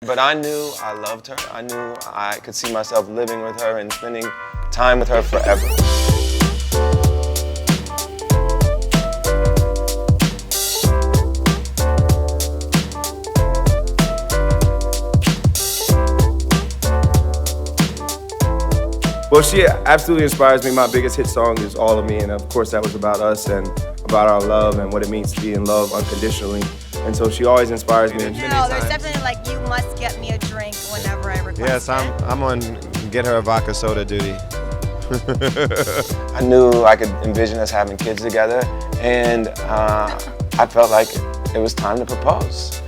But I knew I loved her. I knew I could see myself living with her and spending time with her forever. Well, she absolutely inspires me. My biggest hit song is All of Me, and of course that was about us and about our love and what it means to be in love unconditionally. And so she always inspires me. No, there's definitely like, you must get me a drink whenever I request Yes, I'm on get her a vodka soda duty. I knew I could envision us having kids together, and I felt like it was time to propose.